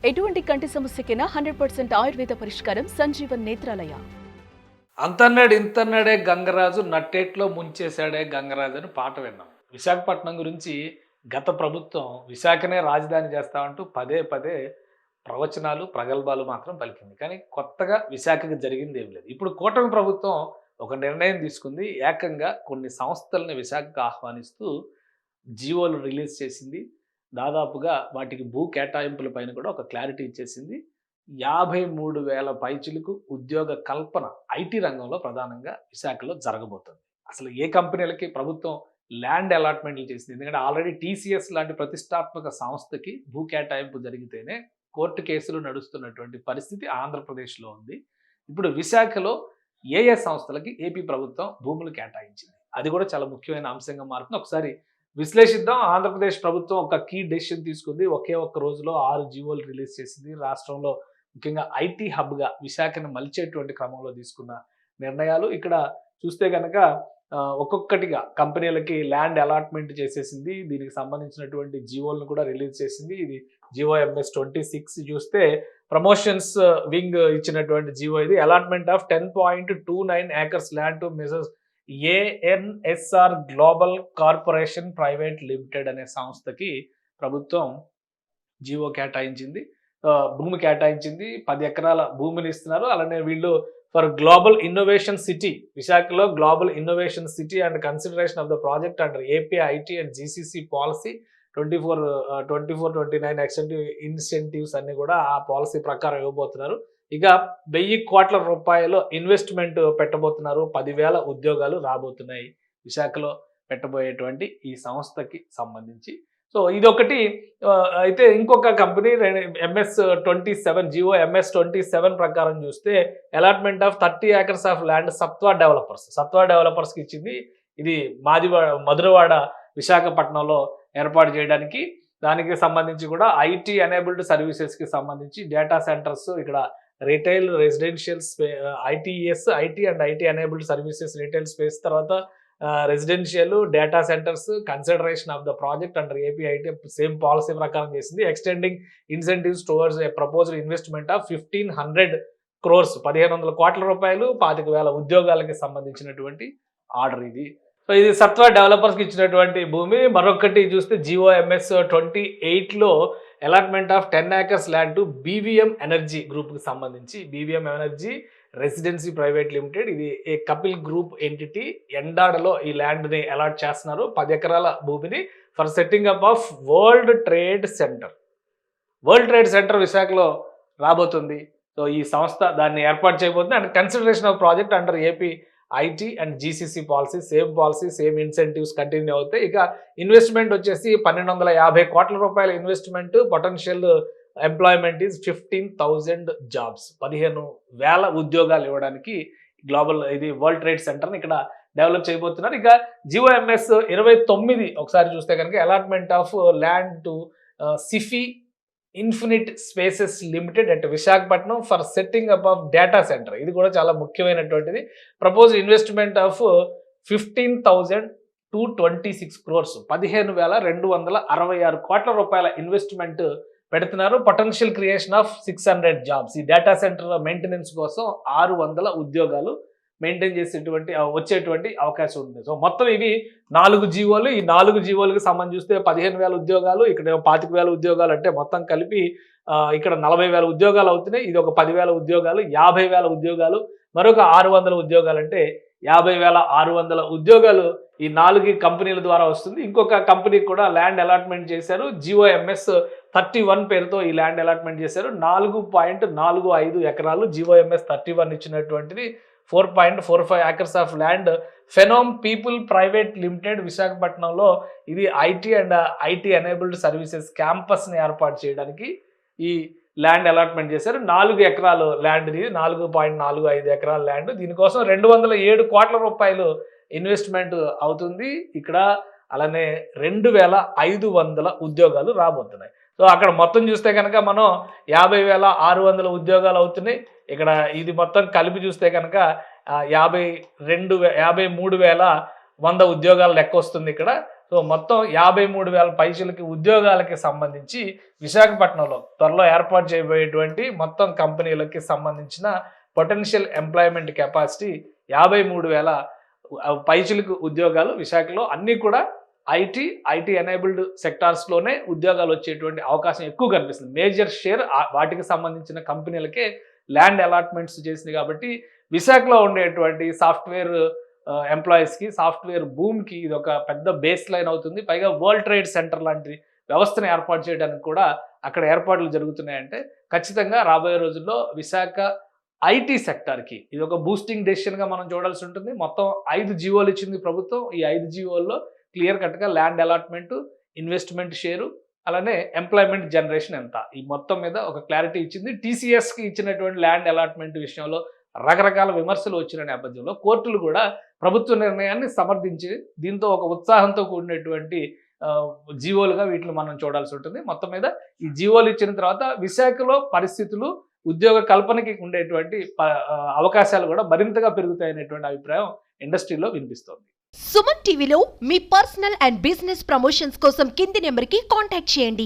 ఎటువంటి కంటి సమస్యకైనా 100% ఆయుర్వేద పరిష్కారం సంజీవన్ నేత్రాలయ. అంతన్నాడు ఇంతన్నాడే గంగరాజు నట్టేట్లో ముంచేశాడే గంగరాజు అని పాట విన్నాం. విశాఖపట్నం గురించి గత ప్రభుత్వం విశాఖనే రాజధాని చేస్తామంటూ పదే పదే ప్రవచనాలు ప్రగల్భాలు మాత్రం పలికింది. కానీ కొత్తగా విశాఖకి జరిగింది ఏం లేదు. ఇప్పుడు కూటమి ప్రభుత్వం ఒక నిర్ణయం తీసుకుంది. ఏకంగా కొన్ని సంస్థలని విశాఖకు ఆహ్వానిస్తూ జీవోలు రిలీజ్ చేసింది. దాదాపుగా వాటికి భూ కేటాయింపుల పైన కూడా ఒక క్లారిటీ ఇచ్చేసింది. 53,000 పైచిలకు ఉద్యోగ కల్పన ఐటీ రంగంలో ప్రధానంగా విశాఖలో జరగబోతుంది. అసలు ఏ కంపెనీలకి ప్రభుత్వం ల్యాండ్ అలాట్మెంట్లు చేసింది? ఎందుకంటే ఆల్రెడీ టీసీఎస్ లాంటి ప్రతిష్టాత్మక సంస్థకి భూ కేటాయింపు జరిగితేనే కోర్టు కేసులు నడుస్తున్నటువంటి పరిస్థితి ఆంధ్రప్రదేశ్లో ఉంది. ఇప్పుడు విశాఖలో ఏ సంస్థలకి ఏపీ ప్రభుత్వం భూములు కేటాయించింది? అది కూడా చాలా ముఖ్యమైన అంశంగా మారుతుంది. ఒకసారి విశ్లేషిద్దాం. ఆంధ్రప్రదేశ్ ప్రభుత్వం ఒక కీ డెసిషన్ తీసుకుంది. ఒకే ఒక్క రోజులో 6 జీవోలు రిలీజ్ చేసింది. రాష్ట్రంలో ముఖ్యంగా ఐటీ హబ్గా విశాఖను మలిచేటువంటి క్రమంలో తీసుకున్న నిర్ణయాలు. ఇక్కడ చూస్తే కనుక ఒక్కొక్కటిగా కంపెనీలకి ల్యాండ్ అలాట్మెంట్ చేసేసింది. దీనికి సంబంధించినటువంటి జీవోలను కూడా రిలీజ్ చేసింది. ఇది జీవో ఎంఎస్ 26 చూస్తే ప్రమోషన్స్ వింగ్ ఇచ్చినటువంటి జీవో ఇది. Allotment of 10.29 acres land to Mrs ANSR global corporation private limited అనే సంస్థకి ప్రభుత్వం జీవో కేటాయించింది. భూమి కేటాయించింది. 10 ఎకరాల భూమిని ఇస్తున్నారు. అలానే వీళ్ళు ఫర్ గ్లోబల్ ఇన్నోవేషన్ సిటీ, విశాఖలో global innovation city and consideration of the project under AP IT and GCC policy 24-29 incentives అన్ని కూడా ఆ పాలసీ ప్రకారం ఇవ్వబోతున్నారు. ఇక 1,000 కోట్ల రూపాయలు ఇన్వెస్ట్మెంట్ పెట్టబోతున్నారు. 10,000 ఉద్యోగాలు రాబోతున్నాయి విశాఖలో పెట్టబోయేటువంటి ఈ సంస్థకి సంబంధించి. సో ఇదొకటి. అయితే ఇంకొక కంపెనీ MS27 జీవో MS27 ప్రకారం చూస్తే allotment of 30 acres of land Satva డెవలపర్స్కి ఇచ్చింది. ఇది మధురవాడ విశాఖపట్నంలో ఏర్పాటు చేయడానికి. దానికి సంబంధించి కూడా ఐటీ ఎనేబుల్డ్ సర్వీసెస్కి సంబంధించి డేటా సెంటర్స్, ఇక్కడ retail residential IT and IT enabled services retail space, తర్వాత residential data centres consideration of the project under AP IT same policy ప్రకారం చేసింది. Extending incentives towards a proposed investment of 1,500 crores 1,500 కోట్ల రూపాయలు 25,000 ఉద్యోగాలకి సంబంధించినటువంటి order ఇది. So ఇది సత్వా డెవలపర్స్కి ఇచ్చినటువంటి భూమి. మరొకటి చూస్తే జీవో MS 28లో allotment of 10 acres land to BVM energy గ్రూప్కి సంబంధించి. BVM energy residency private limited, ఇది ఏ కపిల్ గ్రూప్ ఎంటిటీ. ఎండాడలో ఈ ల్యాండ్ని అలాట్ చేస్తున్నారు. 10 ఎకరాల భూమిని for setting up of World Trade Centre విశాఖలో రాబోతుంది. సో ఈ సంస్థ దాన్ని ఏర్పాటు చేయబోతుంది. And consideration of project under AP IT and GCC policy, same incentives continue అవుతాయి. ఇక ఇన్వెస్ట్మెంట్ వచ్చేసి 1,250 కోట్ల రూపాయల investment. Potential employment is 15,000 jobs, 15,000 ఉద్యోగాలు ఇవ్వడానికి ఇది వరల్డ్ ట్రేడ్ సెంటర్ని ఇక్కడ డెవలప్ చేయబోతున్నారు. ఇక జీవో MS 29 ఒకసారి చూస్తే కనుక allotment of land to Sify infinite spaces limited at Visakhapatnam for setting up of data centre. ఇది కూడా చాలా ముఖ్యమైనటువంటిది. ప్రపోజ్ ఇన్వెస్ట్మెంట్ ఆఫ్ 15,226 crores 15,266 కోట్ల రూపాయల ఇన్వెస్ట్మెంట్ పెడుతున్నారు. Potential creation of 600 jobs. ఈ డేటా సెంటర్ మెయింటెనెన్స్ కోసం 600 ఉద్యోగాలు మెయింటైన్ వచ్చేటువంటి అవకాశం ఉంది. సో మొత్తం ఇవి 4 జీవోలు. ఈ 4 జీవోలకు సంబంధించి చూస్తే 15,000 ఉద్యోగాలు, ఇక్కడ 25,000 ఉద్యోగాలు, అంటే మొత్తం కలిపి ఇక్కడ 40,000 ఉద్యోగాలు అవుతున్నాయి. ఇది ఒక 10,000 ఉద్యోగాలు, 50,000 ఉద్యోగాలు, మరొక 600 ఉద్యోగాలు, అంటే 50,600 ఉద్యోగాలు ఈ 4 కంపెనీల ద్వారా వస్తుంది. ఇంకొక కంపెనీకి కూడా ల్యాండ్ అలాట్మెంట్ చేశారు. జీవో MS 31 పేరుతో ఈ ల్యాండ్ అలాట్మెంట్ చేశారు. 4.45 ఎకరాలు. జీవో MS 31 ఇచ్చినటువంటిది 4.45 acres of land Phenom People private limited విశాఖపట్నంలో ఇది IT and IT enabled services క్యాంపస్ని ఏర్పాటు చేయడానికి ఈ ల్యాండ్ అలాట్మెంట్ చేశారు. 4 ఎకరాలు ల్యాండ్, ఇది 4.45 ఎకరాల ల్యాండ్. దీనికోసం 207 కోట్ల రూపాయలు ఇన్వెస్ట్మెంట్ అవుతుంది ఇక్కడ. అలానే 2,500 ఉద్యోగాలు రాబోతున్నాయి. సో అక్కడ మొత్తం చూస్తే కనుక మనం 50,600 ఉద్యోగాలు అవుతున్నాయి. ఇక్కడ ఇది మొత్తం కలిపి చూస్తే కనుక 53,100 ఉద్యోగాలు లెక్క వస్తుంది ఇక్కడ. సో మొత్తం 53,000 పైచులకి ఉద్యోగాలకి సంబంధించి విశాఖపట్నంలో త్వరలో ఏర్పాటు చేయబోయేటువంటి మొత్తం కంపెనీలకి సంబంధించిన పొటెన్షియల్ ఎంప్లాయ్మెంట్ కెపాసిటీ 53,000 పైచులకు ఉద్యోగాలు విశాఖలో అన్నీ కూడా ఐటీ ఎనేబుల్డ్ సెక్టార్స్లోనే ఉద్యోగాలు వచ్చేటువంటి అవకాశం ఎక్కువ కనిపిస్తుంది. మేజర్ షేర్ వాటికి సంబంధించిన కంపెనీలకే ల్యాండ్ అలాట్మెంట్స్ చేసింది. కాబట్టి విశాఖలో ఉండేటువంటి సాఫ్ట్వేర్ ఎంప్లాయీస్కి, సాఫ్ట్వేర్ భూమికి ఇది ఒక పెద్ద బేస్ లైన్ అవుతుంది. పైగా వరల్డ్ ట్రేడ్ సెంటర్ లాంటి వ్యవస్థను ఏర్పాటు చేయడానికి కూడా అక్కడ ఏర్పాట్లు జరుగుతున్నాయంటే ఖచ్చితంగా రాబోయే రోజుల్లో విశాఖ ఐటీ సెక్టార్కి ఇది ఒక బూస్టింగ్ డెసిషన్గా మనం చూడాల్సి ఉంటుంది. మొత్తం 5 జీవోలు ఇచ్చింది ప్రభుత్వం. ఈ 5 జీవోల్లో క్లియర్ కట్గా ల్యాండ్ అలాట్మెంటు, ఇన్వెస్ట్మెంట్ షేరు, అలానే ఎంప్లాయ్మెంట్ జనరేషన్ ఎంత, ఈ మొత్తం మీద ఒక క్లారిటీ ఇచ్చింది. టీసీఎస్కి ఇచ్చినటువంటి ల్యాండ్ అలాట్మెంట్ విషయంలో రకరకాల విమర్శలు వచ్చిన నేపథ్యంలో కోర్టులు కూడా ప్రభుత్వ నిర్ణయాన్ని సమర్థించి దీంతో ఒక ఉత్సాహంతో కూడినటువంటి జీవోలుగా వీటిని మనం చూడాల్సి ఉంటుంది. మొత్తం మీద ఈ జీవోలు ఇచ్చిన తర్వాత విశాఖలో పరిస్థితులు, ఉద్యోగ కల్పనకి ఉండేటువంటి అవకాశాలు కూడా మరింతగా పెరుగుతాయనేటువంటి అభిప్రాయం ఇండస్ట్రీలో వినిపిస్తోంది. సుమన్ టీవీలో మీ పర్సనల్ అండ్ బిజినెస్ ప్రమోషన్స్ కోసం కింది నెంబర్కి కాంటాక్ట్ చేయండి.